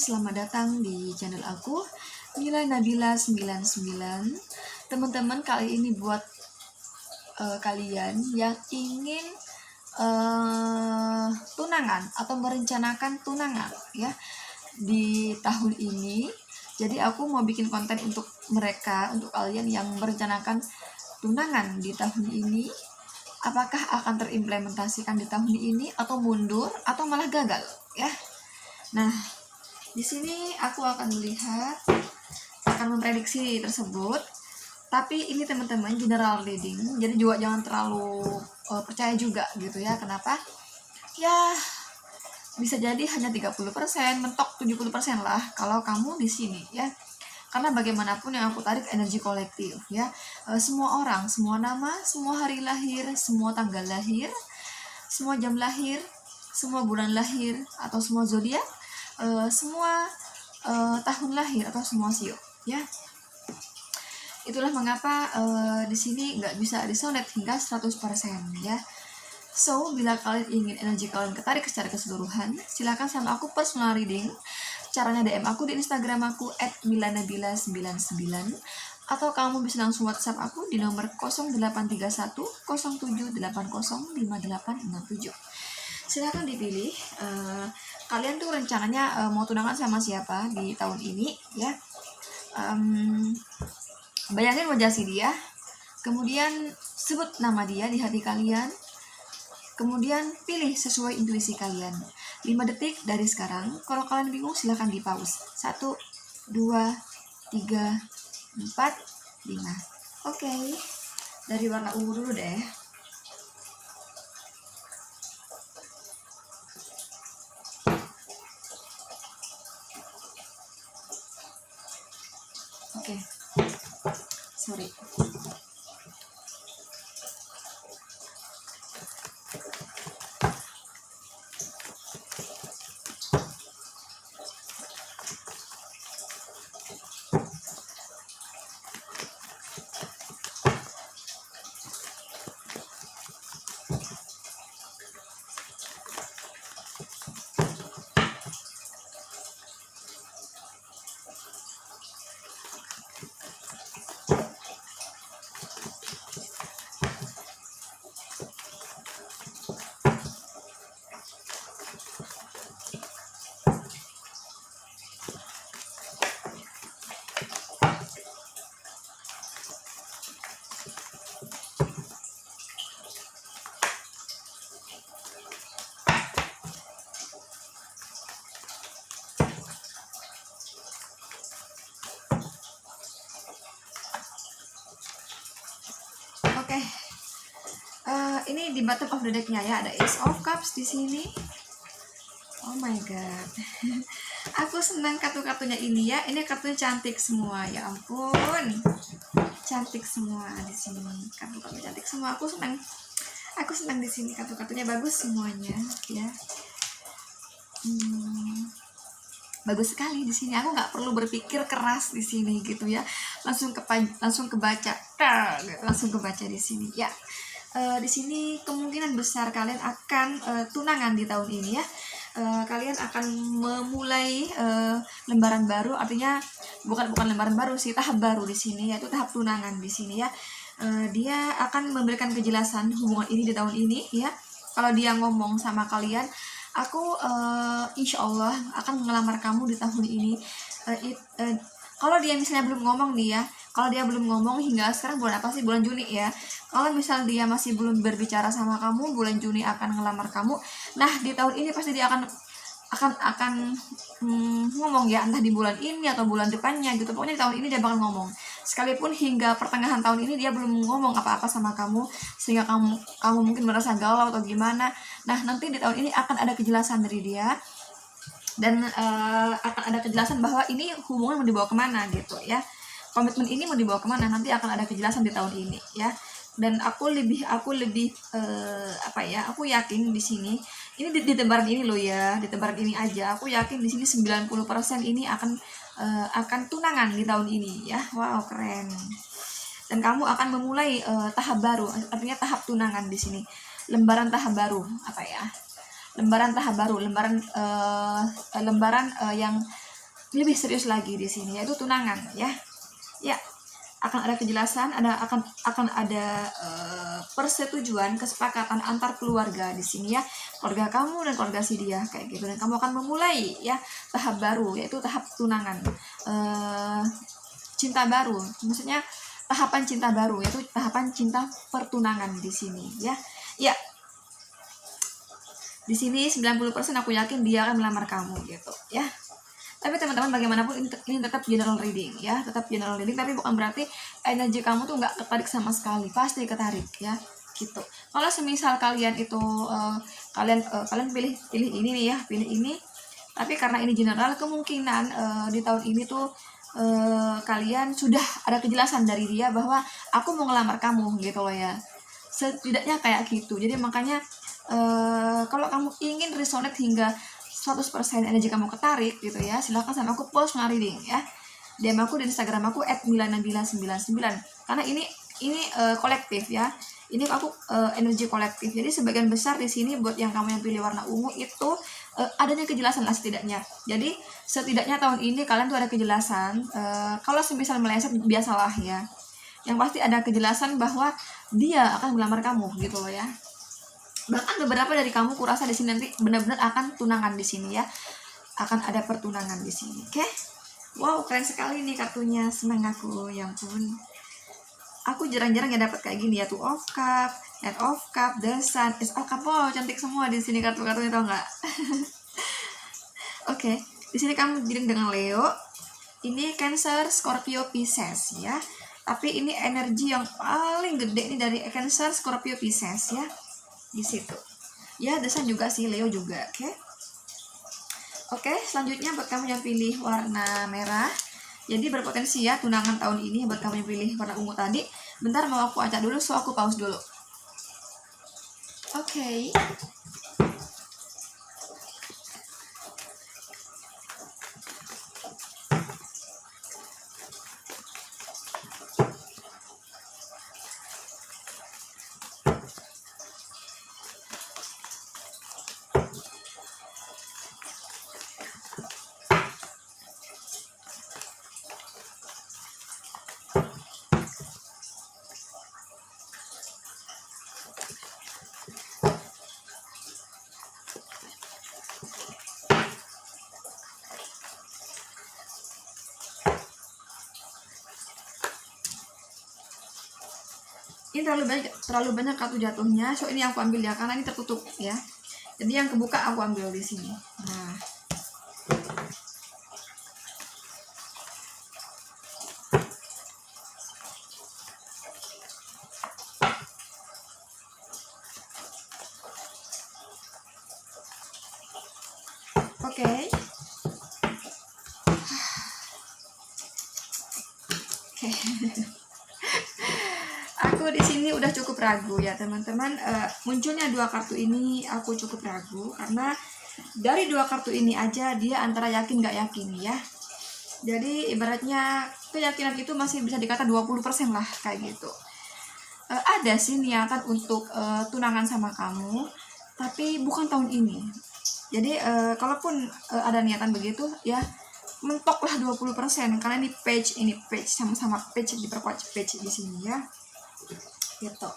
selamat datang di channel aku Mila Nabila 99. Teman-teman, kali ini buat kalian yang ingin tunangan atau merencanakan tunangan ya di tahun ini. Jadi aku mau bikin konten untuk mereka, untuk kalian yang merencanakan tunangan di tahun ini. Apakah akan terimplementasikan di tahun ini atau mundur atau malah gagal ya. Nah, di sini aku akan melihat, akan memprediksi tersebut. Tapi ini teman-teman general reading, jadi juga jangan terlalu percaya juga gitu ya. Kenapa? Ya bisa jadi hanya 30%, mentok 70% lah kalau kamu di sini ya. Karena bagaimanapun yang aku tarik energi kolektif ya. Semua orang, semua nama, semua hari lahir, semua tanggal lahir, semua jam lahir, semua bulan lahir atau semua zodiak, semua tahun lahir atau semua sio ya. Itulah mengapa di sini nggak bisa disonet hingga 100% ya. So, bila kalian ingin energi kalian ketarik secara keseluruhan, silakan sama aku personal reading. Caranya DM aku di Instagram aku @milanabila99, atau kamu bisa langsung WhatsApp aku di nomor 0831 07805867. Silakan dipilih. Kalian tuh rencananya mau tunangan sama siapa di tahun ini ya. Bayangin wajah si dia, kemudian sebut nama dia di hati kalian, kemudian pilih sesuai intuisi kalian. 5 detik dari sekarang. Kalau kalian bingung silahkan di pause. 1, 2, 3, 4, 5. Oke, dari warna ungu dulu deh. Oke, sorry. Oke, ini di bottom of the decknya ya, ada Ace of Cups di sini. Oh my god, aku senang kartu-kartunya ini ya. Ini kartunya cantik semua, ya ampun, cantik semua di sini. Kartu-kartu cantik semua, aku senang di sini. Kartu-kartunya bagus semuanya ya. Bagus sekali di sini. Aku nggak perlu berpikir keras di sini gitu ya. Langsung kebaca di sini ya. Di sini kemungkinan besar kalian akan tunangan di tahun ini ya. Kalian akan memulai lembaran baru, artinya bukan lembaran baru sih, tahap baru di sini, yaitu tahap tunangan di sini ya. Dia akan memberikan kejelasan hubungan ini di tahun ini ya. Kalau dia ngomong sama kalian, aku insya Allah akan ngelamar kamu di tahun ini. Kalau dia misalnya belum ngomong nih ya, kalau dia belum ngomong hingga sekarang bulan apa sih? Bulan Juni ya. Kalau misal dia masih belum berbicara sama kamu, bulan Juni akan ngelamar kamu. Nah, di tahun ini pasti dia akan ngomong ya, entah di bulan ini atau bulan depannya gitu. Pokoknya di tahun ini dia bakal ngomong. Sekalipun hingga pertengahan tahun ini dia belum ngomong apa-apa sama kamu, sehingga kamu mungkin merasa galau atau gimana. Nah, nanti di tahun ini akan ada kejelasan dari dia, dan akan ada kejelasan bahwa ini hubungan mau dibawa kemana gitu ya. Komitmen ini mau dibawa kemana, nanti akan ada kejelasan di tahun ini ya. Dan aku lebih aku yakin di sini, ini di tebaran ini loh ya, di tebaran ini aja aku yakin di sini 90% ini akan tunangan di tahun ini ya. Wow, keren. Dan kamu akan memulai tahap baru, artinya tahap tunangan di sini. Lembaran tahap baru, lembaran tahap baru, lembaran yang lebih serius lagi di sini, yaitu tunangan ya. Ya, akan ada kejelasan, akan ada persetujuan, kesepakatan antar keluarga di sini ya, keluarga kamu dan keluarga si dia kayak gitu, dan kamu akan memulai ya tahap baru, yaitu tahap tunangan, cinta baru, maksudnya tahapan cinta baru, yaitu tahapan cinta pertunangan di sini ya. Ya, di sini 90% aku yakin dia akan melamar kamu gitu ya. Tapi teman-teman, bagaimanapun ini tetap general reading ya, tetap general reading, tapi bukan berarti energi kamu tuh nggak ketarik sama sekali, pasti ketarik ya gitu. Kalau semisal kalian itu kalian pilih ini nih ya, pilih ini, tapi karena ini general, kemungkinan di tahun ini tuh kalian sudah ada kejelasan dari dia bahwa aku mau ngelamar kamu gitu loh ya, setidaknya kayak gitu. Jadi makanya kalau kamu ingin resonate hingga 100% energi kamu ketarik gitu ya, silahkan sama aku personal reading ya. DM aku di Instagram aku @milanabila99, karena ini kolektif ya. Ini aku energi kolektif. Jadi sebagian besar di sini buat yang kamu yang pilih warna ungu itu adanya kejelasan lah setidaknya. Jadi setidaknya tahun ini kalian tuh ada kejelasan. Kalau semisal meleset biasalah ya. Yang pasti ada kejelasan bahwa dia akan melamar kamu gitu loh ya. Bahkan beberapa dari kamu kurasa di sini nanti benar-benar akan tunangan di sini ya, akan ada pertunangan di sini. Oke? Wow, keren sekali nih kartunya, senang aku, ya ampun. Aku jarang-jarang ya dapat kayak gini ya, Two of Cup, Knight of Cup, The Sun, Ace of Cup. Wow, cantik semua di sini kartu-kartunya, tau nggak? Oke, di sini kamu dealing dengan Leo. Ini Cancer, Scorpio, Pisces ya. Tapi ini energi yang paling gede nih dari Cancer, Scorpio, Pisces ya. Di situ ya, desain juga sih, Leo juga. Oke, selanjutnya buat kamu yang pilih warna merah, jadi berpotensi ya tunangan tahun ini. Buat kamu yang pilih warna ungu tadi, bentar mau aku acak dulu, so aku pause dulu. Oke. Ini terlalu banyak kartu jatuhnya, so ini aku ambil ya, karena ini tertutup ya. Jadi yang kebuka aku ambil di sini. Nah, oke. Aku di sini udah cukup ragu ya teman-teman. Munculnya dua kartu ini aku cukup ragu, karena dari dua kartu ini aja dia antara yakin nggak yakin ya. Jadi ibaratnya keyakinan itu masih bisa dikata 20% lah kayak gitu. Ada sih niatan untuk tunangan sama kamu, tapi bukan tahun ini. Jadi kalaupun ada niatan begitu ya, mentoklah 20%, karena ini page sama-sama page, diperkuat page di sini ya. Gitu.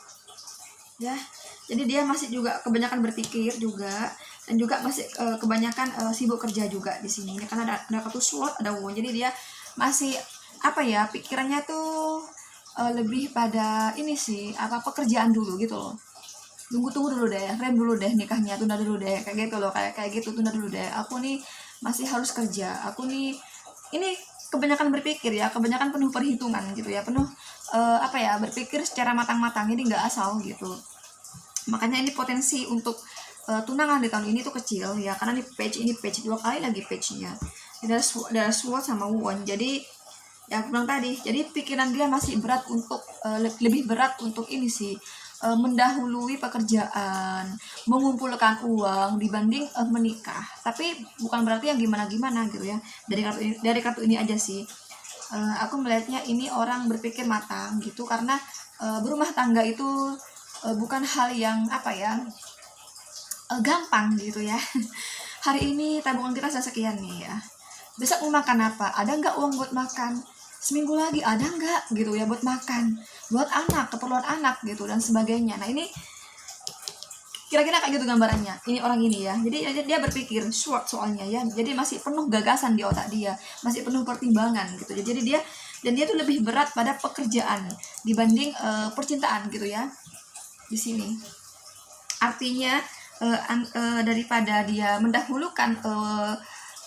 Ya. Jadi dia masih juga kebanyakan berpikir juga, dan juga masih kebanyakan sibuk kerja juga di sini. Ini kan ada kartu slot, ada won. Jadi dia masih apa ya, pikirannya tuh lebih pada ini sih, pekerjaan dulu gitu loh. Tunggu dulu deh, rem dulu deh nikahnya, tunda dulu deh, kayak gitu loh, kayak gitu, tunda dulu deh. Aku nih masih harus kerja. Aku nih ini kebanyakan berpikir ya, kebanyakan penuh perhitungan gitu ya, penuh berpikir secara matang-matang, jadi nggak asal gitu. Makanya ini potensi untuk tunangan di tahun ini tuh kecil ya, karena ini page dua kali lagi page-nya. Ada sword sama won. Jadi ya aku bilang tadi, jadi pikiran dia masih berat untuk lebih berat untuk ini sih, mendahului pekerjaan, mengumpulkan uang dibanding menikah. Tapi bukan berarti yang gimana-gimana gitu ya. Dari kartu ini aja sih, aku melihatnya ini orang berpikir matang gitu, karena berumah tangga itu bukan hal yang gampang gitu ya. Hari ini tabungan kita sekian nih ya, besok mau makan apa, ada nggak uang buat makan, seminggu lagi ada nggak gitu ya buat makan, buat anak, keperluan anak gitu dan sebagainya. Nah ini kira-kira kayak gitu gambarannya ini orang ini ya. Jadi dia berpikir short soalnya ya, jadi masih penuh gagasan di otak dia, masih penuh pertimbangan gitu. Jadi dia tuh lebih berat pada pekerjaan dibanding percintaan gitu ya di sini. Artinya daripada dia mendahulukan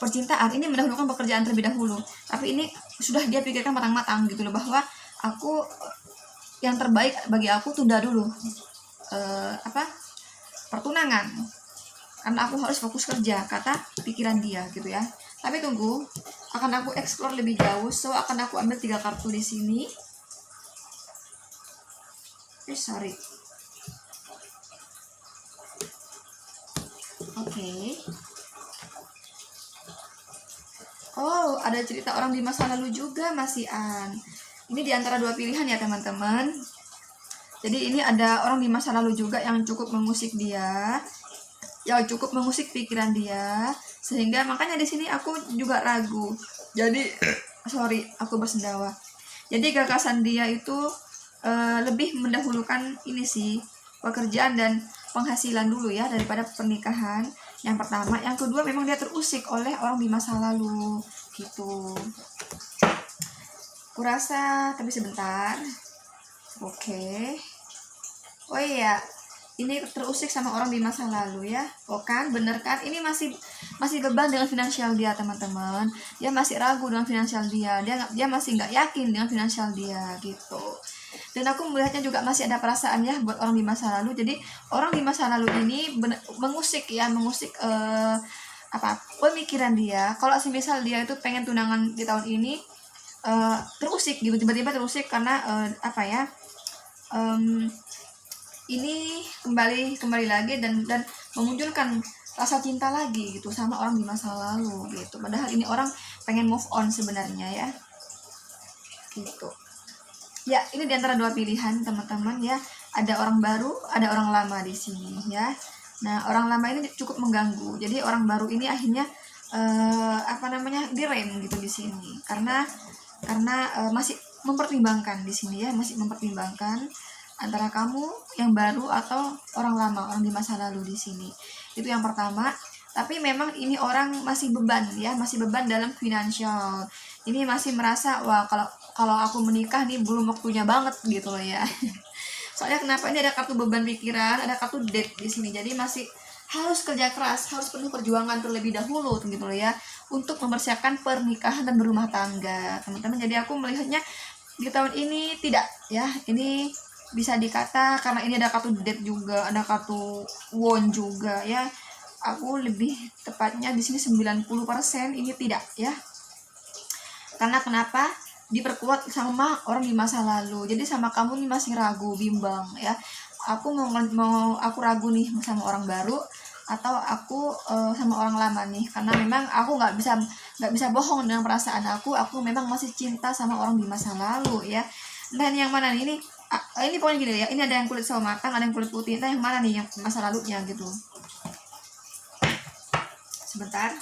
percintaan, ini mendahulukan pekerjaan terlebih dahulu. Tapi ini sudah dia pikirkan matang-matang gitu loh, bahwa aku yang terbaik bagi aku tunda dulu pertunangan, karena aku harus fokus kerja, kata pikiran dia gitu ya. Tapi tunggu, akan aku explore lebih jauh. So akan aku ambil 3 kartu di sini. Sorry. Oke. Oh, ada cerita orang di masa lalu juga, Mas Ian. Ini diantara 2 pilihan ya teman-teman. Jadi ini ada orang di masa lalu juga yang cukup mengusik dia, yang cukup mengusik pikiran dia, sehingga makanya di sini aku juga ragu. Jadi sorry, aku bersendawa. Jadi gagasan dia itu lebih mendahulukan ini sih, pekerjaan dan penghasilan dulu ya daripada pernikahan. Yang pertama, yang kedua memang dia terusik oleh orang di masa lalu gitu. Kurasa, tapi sebentar. Oke. Oh iya, ini terusik sama orang di masa lalu ya. Oh kan, bener kan? Ini masih beban dengan finansial dia teman-teman. Dia masih ragu dengan finansial dia. Dia masih nggak yakin dengan finansial dia gitu. Dan aku melihatnya juga masih ada perasaan ya buat orang di masa lalu. Jadi orang di masa lalu ini mengusik pemikiran dia. Kalau misal dia itu pengen tunangan di tahun ini, terusik gitu, tiba-tiba terusik karena ini kembali lagi dan memunculkan rasa cinta lagi gitu sama orang di masa lalu gitu. Padahal ini orang pengen move on sebenarnya ya gitu. Ya, ini diantara 2 pilihan teman-teman ya. Ada orang baru, ada orang lama di sini ya. Nah, orang lama ini cukup mengganggu. Jadi orang baru ini akhirnya direm gitu di sini. Karena masih mempertimbangkan di sini ya, masih mempertimbangkan antara kamu yang baru atau orang lama, orang di masa lalu di sini. Itu yang pertama. Tapi memang ini orang masih beban ya, masih beban dalam finansial. Ini masih merasa wah kalau aku menikah nih belum waktunya banget gitu loh ya. Soalnya kenapa, ini ada kartu beban pikiran, ada kartu date di sini. Jadi masih harus kerja keras, harus penuh perjuangan terlebih dahulu gitu loh ya, untuk mempersiapkan pernikahan dan berumah tangga teman-teman. Jadi aku melihatnya di tahun ini tidak ya, ini bisa dikata karena ini ada kartu date juga, ada kartu won juga ya. Aku lebih tepatnya di sini 90% ini tidak ya. Karena kenapa? Diperkuat sama orang di masa lalu. Jadi sama kamu nih masih ragu, bimbang ya. Aku aku ragu nih sama orang baru atau aku sama orang lama nih, karena memang aku nggak bisa bohong dengan perasaan aku memang masih cinta sama orang di masa lalu ya. Dan yang mana nih ini pokoknya gini ya, ini ada yang kulit sawo matang, ada yang kulit putih. Nah yang mana nih yang masa lalunya gitu. Sebentar.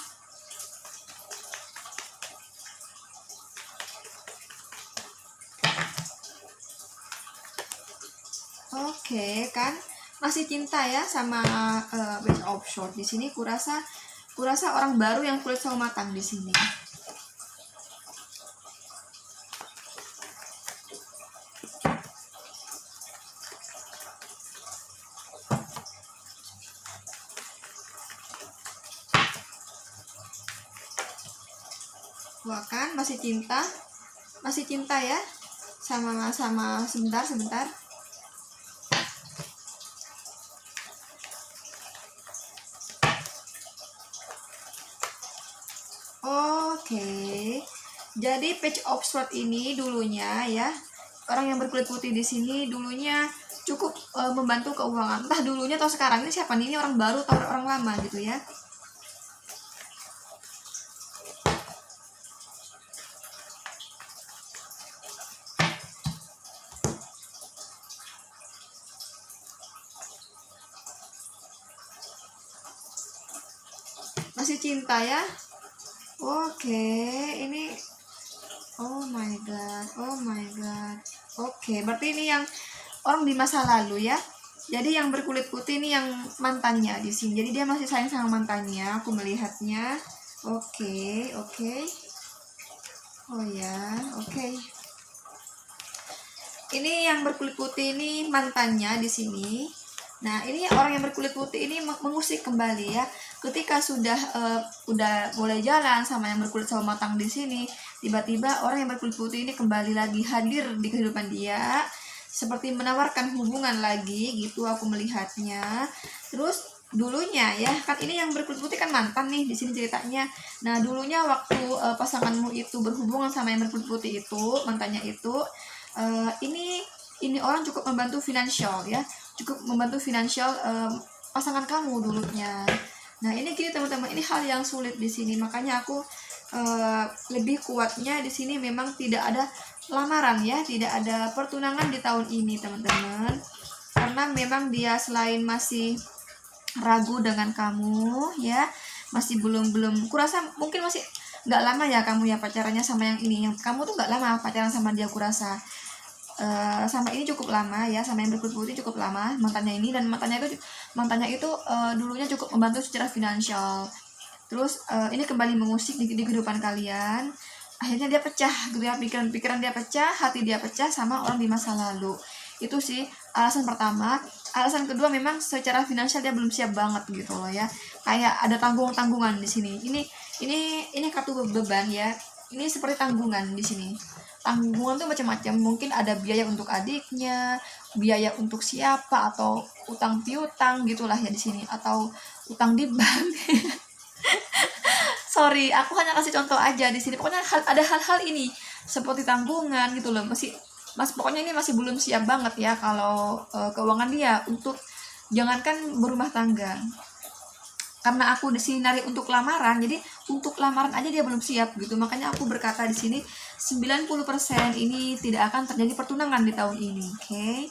Oke kan masih cinta ya sama Best of Short di sini. Kurasa orang baru yang kulit sawo matang di sini. Wah kan masih cinta ya sama sebentar. Oke. Jadi Page of Swords ini dulunya ya, orang yang berkulit putih di sini dulunya cukup membantu keuangan. Entah dulunya atau sekarang ini siapa nih, ini orang baru atau orang lama gitu ya. Masih cinta ya. Oke, ini oh my god, oh my god. Oke, berarti ini yang orang di masa lalu ya. Jadi yang berkulit putih ini yang mantannya di sini. Jadi dia masih sayang sama mantannya. Aku melihatnya. Oke, oke. Oh ya, oke. Ini yang berkulit putih ini mantannya di sini. Nah, ini orang yang berkulit putih ini mengusik kembali ya. Ketika udah mulai jalan sama yang berkulit sama matang di sini, tiba-tiba orang yang berkulit putih ini kembali lagi hadir di kehidupan dia, seperti menawarkan hubungan lagi gitu aku melihatnya. Terus dulunya ya, kan ini yang berkulit putih kan mantan nih di sini ceritanya. Nah, dulunya waktu pasanganmu itu berhubungan sama yang berkulit putih itu, mantannya itu, ini orang cukup membantu finansial ya, cukup membantu finansial pasangan kamu dulunya. Nah, ini gini teman-teman, ini hal yang sulit di sini, makanya aku lebih kuatnya di sini memang tidak ada lamaran ya, tidak ada pertunangan di tahun ini teman-teman, karena memang dia selain masih ragu dengan kamu ya, masih belum kurasa mungkin masih nggak lama ya kamu ya pacarannya sama yang ini, yang kamu tuh nggak lama pacaran sama dia, kurasa sama ini cukup lama ya, sama yang berkulit putih cukup lama mantannya ini, dan mantannya itu dulunya cukup membantu secara finansial. Terus ini kembali mengusik di kehidupan kalian, akhirnya dia pecah gitu ya, pikiran dia pecah, hati dia pecah sama orang di masa lalu. Itu sih alasan pertama. Alasan kedua, memang secara finansial dia belum siap banget gitu loh ya, kayak ada tanggungan di sini. Ini kartu beban ya, ini seperti tanggungan di sini. Tanggungan tuh macam-macam, mungkin ada biaya untuk adiknya, biaya untuk siapa, atau utang piutang gitulah ya di sini, atau utang di bank. Sorry, aku hanya kasih contoh aja di sini. Pokoknya ada hal-hal ini seperti tanggungan gitu loh. Pokoknya ini masih belum siap banget ya kalau keuangan dia untuk, jangankan berumah tangga. Karena aku di sini narik untuk lamaran, jadi untuk lamaran aja dia belum siap gitu. Makanya aku berkata di sini 90% ini tidak akan terjadi pertunangan di tahun ini. Oke.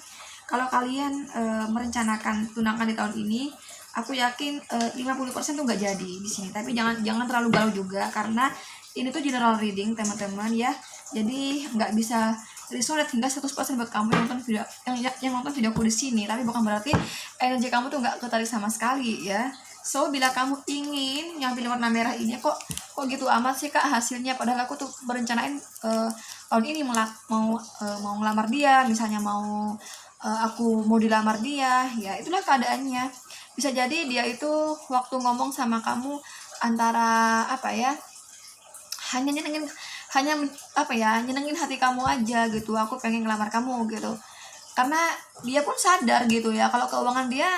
Kalau kalian merencanakan tunangan di tahun ini, aku yakin 50% tuh nggak jadi di sini. Tapi jangan terlalu galau juga, karena ini tuh general reading teman-teman ya. Jadi nggak bisa resonate hingga 100% buat kamu yang nonton video yang nonton videoku di sini. Tapi bukan berarti energi kamu tuh nggak ketarik sama sekali ya. So, bila kamu ingin yang pilih warna merah ini, kok gitu amat sih kak hasilnya, padahal aku tuh berencanain tahun ini mau ngelamar dia, misalnya aku mau dilamar dia, ya itulah keadaannya. Bisa jadi dia itu waktu ngomong sama kamu antara apa ya, hanya nyenengin hati kamu aja gitu, aku pengen ngelamar kamu gitu, karena dia pun sadar gitu ya kalau keuangan dia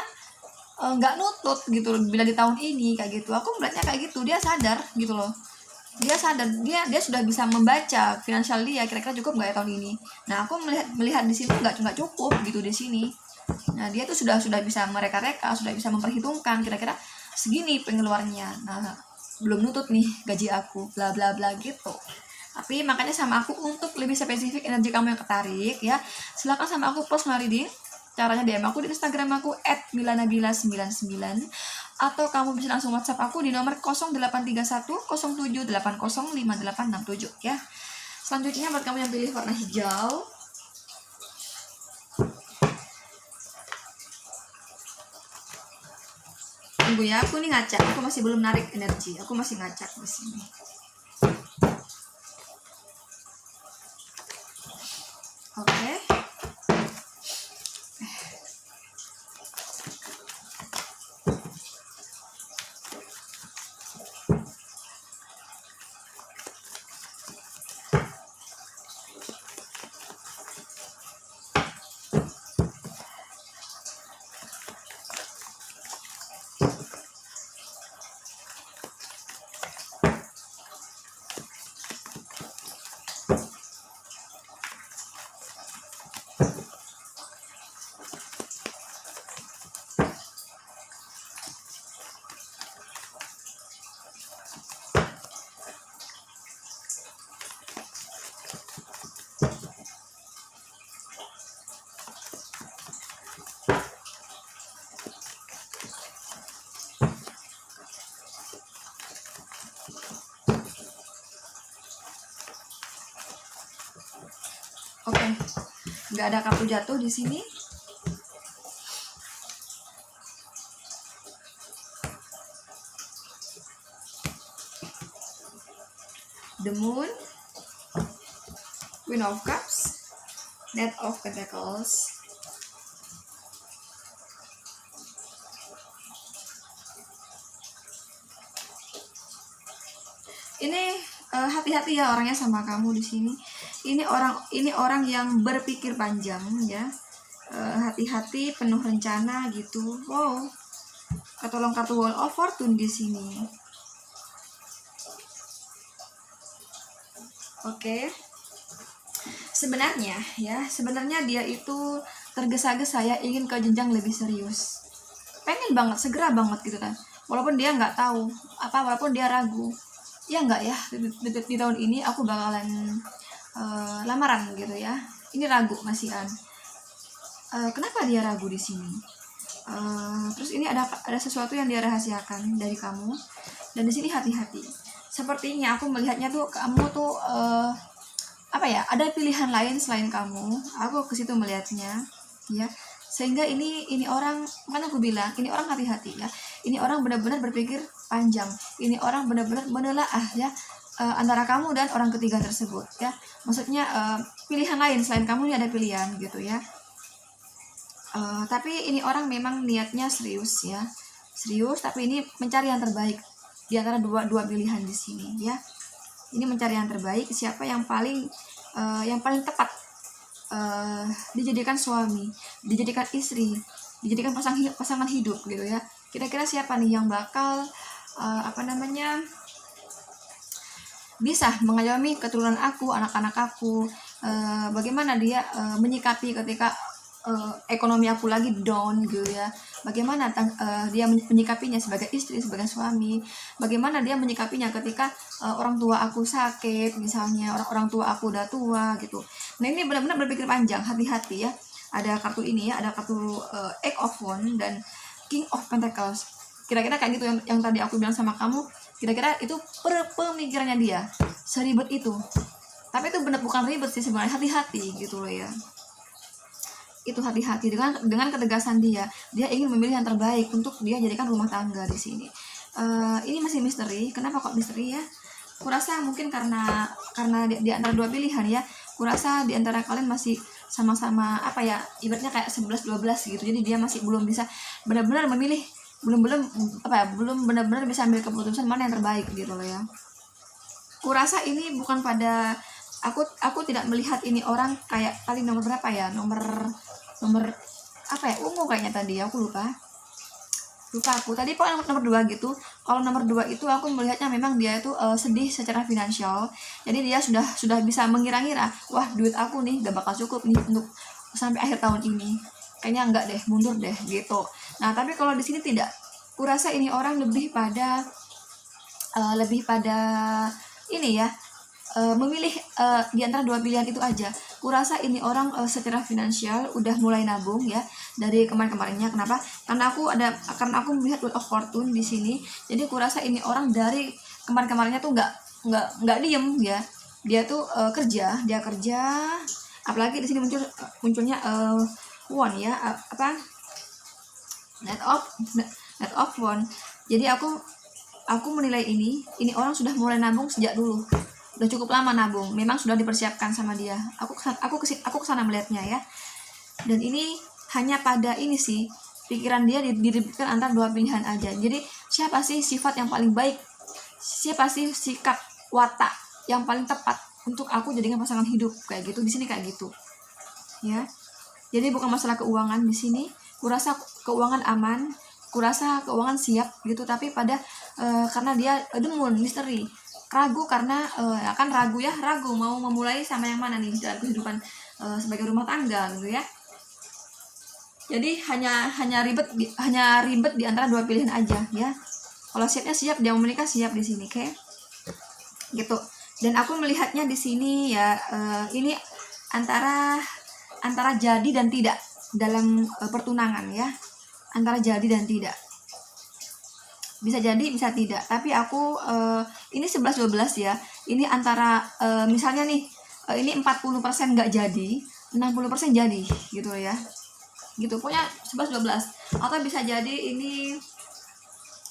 nggak nutut gitu bila di tahun ini kayak gitu. Aku melihatnya kayak gitu, dia sadar gitu loh, dia sudah bisa membaca finansial dia kira-kira cukup nggak ya tahun ini. Nah, aku melihat di sini nggak cukup gitu di sini. Nah, dia tuh sudah bisa mereka-reka, sudah bisa memperhitungkan kira-kira segini pengeluarannya. Nah, belum nutut nih gaji aku, bla bla bla gitu. Tapi makanya sama aku, untuk lebih spesifik energi kamu yang ketarik ya, silakan sama aku personal reading. Caranya DM aku di Instagram aku @milanabila99, atau kamu bisa langsung WhatsApp aku di nomor 083107805867 ya. Selanjutnya buat kamu yang pilih warna hijau, tunggu ya, aku nih ngacak, aku masih belum narik energi, aku masih ngacak di sini. Oke. Oke, nggak ada kartu jatuh di sini. The Moon, Queen of Cups, Knight of Pentacles. Ini hati-hati ya orangnya sama kamu di sini. Ini orang yang berpikir panjang ya. Hati-hati, penuh rencana gitu. Wow, ketolong kartu Wheel of Fortune di sini. Oke. Sebenarnya dia itu tergesa-gesa ya, ingin ke jenjang lebih serius. Pengen banget, segera banget gitu kan. Walaupun dia nggak tahu walaupun dia ragu. Ya nggak ya, di tahun ini aku bakalan lamaran gitu ya. Ini ragu masihan. Kenapa dia ragu di sini? Terus ini ada sesuatu yang dia rahasiakan dari kamu, dan di sini hati-hati. Sepertinya aku melihatnya tuh kamu tuh ada pilihan lain selain kamu. Aku ke situ melihatnya ya. Sehingga ini orang, mana aku bilang ini orang hati-hati ya. Ini orang benar-benar berpikir panjang. Ini orang benar-benar menelaah ya antara kamu dan orang ketiga tersebut ya. Maksudnya pilihan lain selain kamu, ini ada pilihan gitu ya. Tapi ini orang memang niatnya serius ya. Serius, tapi ini mencari yang terbaik di antara dua pilihan di sini ya. Ini mencari yang terbaik, siapa yang paling tepat dijadikan suami, dijadikan istri, dijadikan pasangan hidup gitu ya. Kira-kira siapa nih yang bakal bisa mengayomi keturunan aku, anak-anak aku, bagaimana dia menyikapi ketika ekonomi aku lagi down gitu ya. Bagaimana dia menyikapinya sebagai istri, sebagai suami. Bagaimana dia menyikapinya ketika orang tua aku sakit misalnya, orang tua aku udah tua gitu. Nah ini benar-benar berpikir panjang, hati-hati ya. Ada kartu ini ya, ada kartu Eight of Wands dan King of Pentacles. Kira-kira kayak gitu yang tadi aku bilang sama kamu. Kira-kira itu pemikirannya dia, seribet itu. Tapi itu benar bukan ribet sih sebenarnya, hati-hati gitu loh ya. Itu hati-hati dengan ketegasan dia ingin memilih yang terbaik untuk dia jadikan rumah tangga di sini. Ini masih misteri. Kenapa kok misteri ya? Kurasa mungkin karena di antara dua pilihan ya. Kurasa di antara kalian masih sama-sama ibaratnya kayak 11-12 gitu. Jadi dia masih belum bisa benar-benar memilih, belum benar-benar bisa ambil keputusan mana yang terbaik gitu loh ya. Kurasa ini bukan pada aku tidak melihat ini orang kayak kali nomor berapa ya, nomor ungu kayaknya tadi, aku lupa aku tadi pokoknya nomor 2 gitu. Kalau nomor 2 itu aku melihatnya memang dia itu sedih secara finansial. Jadi dia sudah bisa mengira-ngira, wah duit aku nih gak bakal cukup nih untuk sampai akhir tahun ini, kayaknya enggak deh, mundur deh gitu. Nah tapi kalau di sini tidak, kurasa ini orang lebih pada ini ya, memilih di antara dua pilihan itu aja. Kurasa ini orang secara finansial udah mulai nabung ya dari kemarin-kemarinnya. Kenapa? Karena aku melihat Wheel of Fortune di sini. Jadi kurasa ini orang dari kemarin-kemarinnya tuh nggak diem ya. Dia tuh kerja. Apalagi di sini munculnya Wand ya, Knight of Wand. Jadi aku menilai ini orang sudah mulai nabung sejak dulu. Udah cukup lama nabung, memang sudah dipersiapkan sama dia. Aku kesana melihatnya ya. Dan ini hanya pada ini sih, pikiran dia diribukan antara dua pilihan aja. Jadi siapa sih sifat yang paling baik, siapa sih sikap watak yang paling tepat untuk aku jadikan pasangan hidup, kayak gitu. Di sini kayak gitu ya. Jadi bukan masalah keuangan di sini. Kurasa keuangan aman, kurasa keuangan siap gitu. Tapi pada karena dia The Moon, misteri, ragu karena ragu mau memulai sama yang mana nih dalam kehidupan sebagai rumah tangga gitu ya. Jadi hanya ribet di antara dua pilihan aja ya. Kalau siap, dia mau menikah siap di sini, oke? Gitu. Dan aku melihatnya di sini ya, ini antara jadi dan tidak dalam pertunangan ya. Antara jadi dan tidak. Bisa jadi, bisa tidak. Tapi aku ini 11-12 ya. Ini antara misalnya nih ini 40% nggak jadi, 60% jadi gitu ya. Gitu pokoknya 11 12 atau bisa jadi ini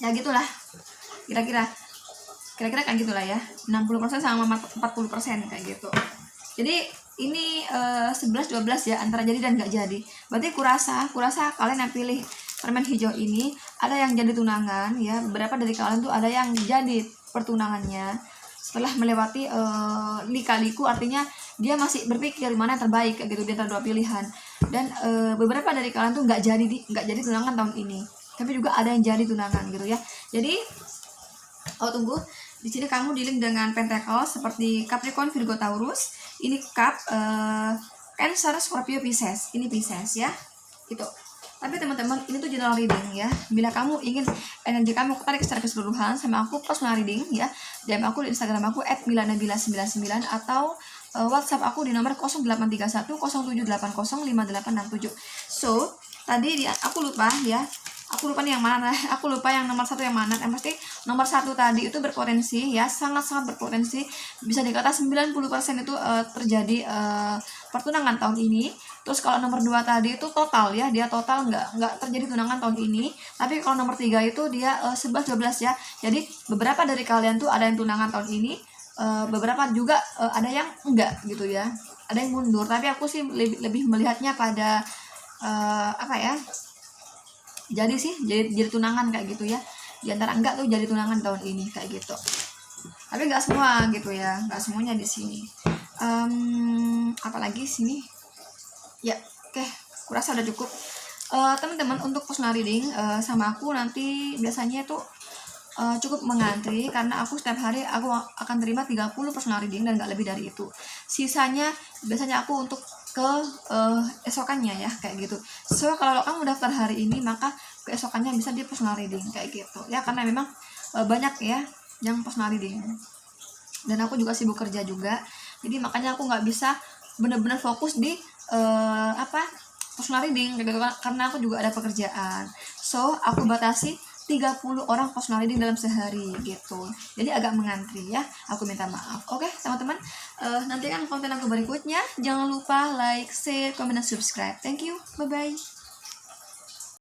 ya gitulah, kira-kira kayak gitulah ya, 60% sama 40% kayak gitu. Jadi ini 11 12 ya, antara jadi dan nggak jadi. Berarti kurasa kalian yang pilih permen hijau ini ada yang jadi tunangan ya. Beberapa dari kalian tuh ada yang jadi pertunangannya setelah melewati lika-liku, artinya dia masih berpikir mana yang terbaik kayak gitu di antara dua pilihan. Dan beberapa dari kalian tuh nggak jadi tunangan tahun ini, tapi juga ada yang jadi tunangan gitu ya. Jadi tunggu, di sini kamu dealing dengan pentacle seperti Capricorn, Virgo, Taurus. Ini cup, Cancer, Scorpio, Pisces. Ini Pisces ya, gitu. Tapi teman-teman, ini tuh general reading ya. Bila kamu ingin energi kamu ketarik secara keseluruhan sama aku personal reading ya, DM aku di Instagram aku @milanabila99 atau WhatsApp aku di nomor 0831 0780 5867. So, tadi aku lupa ya. Aku lupa nih yang mana, aku lupa yang nomor 1 yang mana. Yang pasti nomor 1 tadi itu berpotensi ya, sangat-sangat berpotensi. Bisa dikata 90% itu terjadi pertunangan tahun ini. Terus kalau nomor 2 tadi itu total ya, dia total nggak terjadi tunangan tahun ini. Tapi kalau nomor 3 itu dia 11 12 ya. Jadi beberapa dari kalian tuh ada yang tunangan tahun ini, beberapa juga ada yang enggak gitu ya. Ada yang mundur, tapi aku sih lebih melihatnya pada apa ya? Jadi tunangan kayak gitu ya. Di antara enggak tuh jadi tunangan tahun ini kayak gitu. Tapi enggak semua gitu ya, enggak semuanya di sini. Apalagi sini ya. Oke, kurasa udah cukup. Teman-teman, untuk personal reading sama aku nanti biasanya tuh cukup mengantri, karena aku setiap hari aku akan terima 30 personal reading dan nggak lebih dari itu. Sisanya biasanya aku untuk ke esokannya ya kayak gitu. So kalau kamu daftar hari ini maka keesokannya bisa di personal reading kayak gitu ya, karena memang banyak ya yang personal reading dan aku juga sibuk kerja juga, jadi makanya aku nggak bisa benar-benar fokus di personal reading kayak gitu, karena aku juga ada pekerjaan. So aku batasi 30 orang personal reading dalam sehari gitu. Jadi agak mengantri ya. Aku minta maaf. Oke, teman-teman. Nantikan konten aku berikutnya. Jangan lupa like, share, comment, dan subscribe. Thank you. Bye-bye.